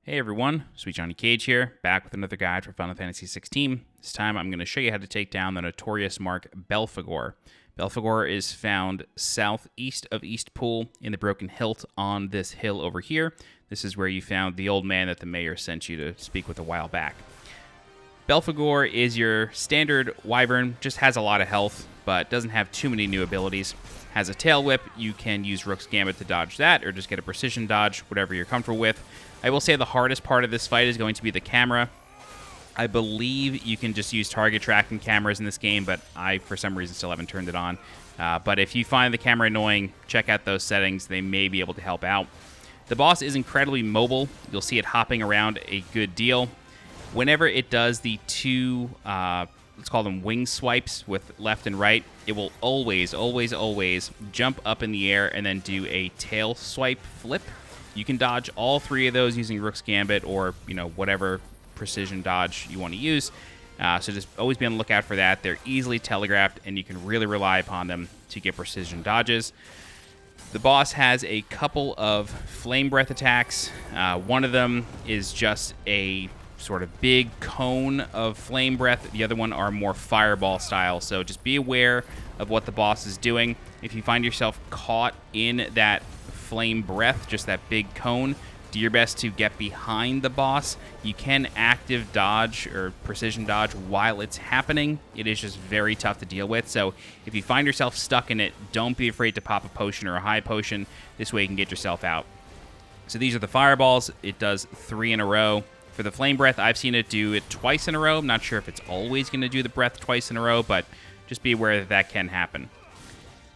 Hey everyone, SweetJohnnyCage here, back with another guide for Final Fantasy XVI. This time I'm going to show you how to take down the Notorious Mark Belphegor. Belphegor is found southeast of Eastpool in the Broken Hilt on this hill over here. This is where you found the old man that the mayor sent you to speak with a while back. Belphegor is your standard wyvern, just has a lot of health, but doesn't have too many new abilities. Has a tail whip, you can use Rook's Gambit to dodge that, or just get a precision dodge, whatever you're comfortable with. I will say the hardest part of this fight is going to be the camera. I believe you can just use target tracking cameras in this game, but I, for some reason, still haven't turned it on. But if you find the camera annoying, check out those settings. They may be able to help out. The boss is incredibly mobile. You'll see it hopping around a good deal. Whenever it does the two, let's call them wing swipes with left and right, it will always jump up in the air and then do a tail swipe flip. You can dodge all three of those using Rook's Gambit or, whatever precision dodge you want to use. So just always be on the lookout for that. They're easily telegraphed, and you can really rely upon them to get precision dodges. The boss has a couple of flame breath attacks. One of them is just a sort of big cone of flame breath. The other one are more fireball style. So just be aware of what the boss is doing. If you find yourself caught in that flame breath, just that big cone, do your best to get behind the boss. You can active dodge or precision dodge while it's happening. It is just very tough to deal with. So if you find yourself stuck in it, don't be afraid to pop a potion or a high potion. This way you can get yourself out. So these are the fireballs. It does 3 in a row. For the flame breath, I've seen it do it twice in a row. I'm not sure if it's always going to do the breath twice in a row, but just be aware that that can happen.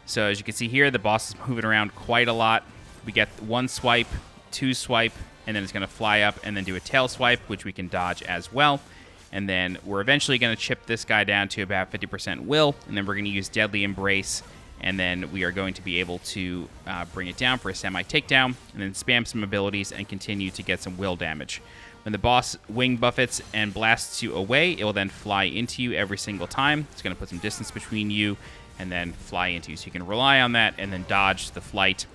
So as you can see here, the boss is moving around quite a lot. We get 1 swipe, 2 swipe, and then it's going to fly up and then do a tail swipe, which we can dodge as well. And then we're eventually going to chip this guy down to about 50% will, and then we're going to use Deadly Embrace, and then we are going to be able to bring it down for a semi-takedown, and then spam some abilities and continue to get some will damage. When the boss wing buffets and blasts you away, it will then fly into you every single time. It's going to put some distance between you and then fly into you. So you can rely on that and then dodge the flight.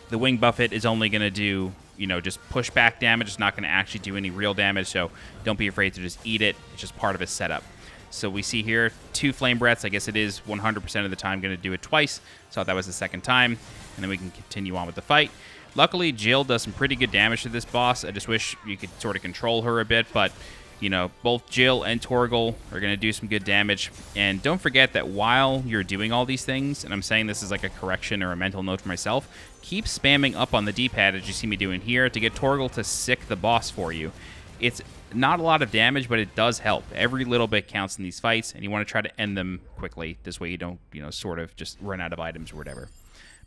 The wing buffet is only going to do, just pushback damage. It's not going to actually do any real damage, so don't be afraid to just eat it. It's just part of his setup. So we see here 2 flame breaths. I guess it is 100% of the time going to do it twice. So that was the second time, and then we can continue on with the fight. Luckily, Jill does some pretty good damage to this boss. I just wish you could sort of control her a bit, but both Jill and Torgal are going to do some good damage. And don't forget that while you're doing all these things, and I'm saying this is like a correction or a mental note for myself, keep spamming up on the D-pad as you see me doing here to get Torgal to sick the boss for you. It's not a lot of damage, but it does help. Every little bit counts in these fights, and you want to try to end them quickly. This way you don't, sort of just run out of items or whatever.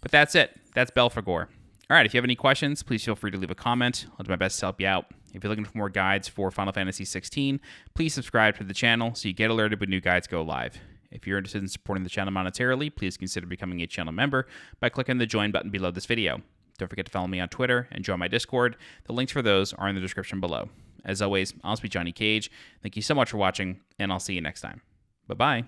But that's it. That's Belphegor. All right, if you have any questions, please feel free to leave a comment. I'll do my best to help you out. If you're looking for more guides for Final Fantasy XVI, please subscribe to the channel so you get alerted when new guides go live. If you're interested in supporting the channel monetarily, please consider becoming a channel member by clicking the join button below this video. Don't forget to follow me on Twitter and join my Discord. The links for those are in the description below. As always, I'm SweetJohnnyCage. Thank you so much for watching, and I'll see you next time. Bye-bye.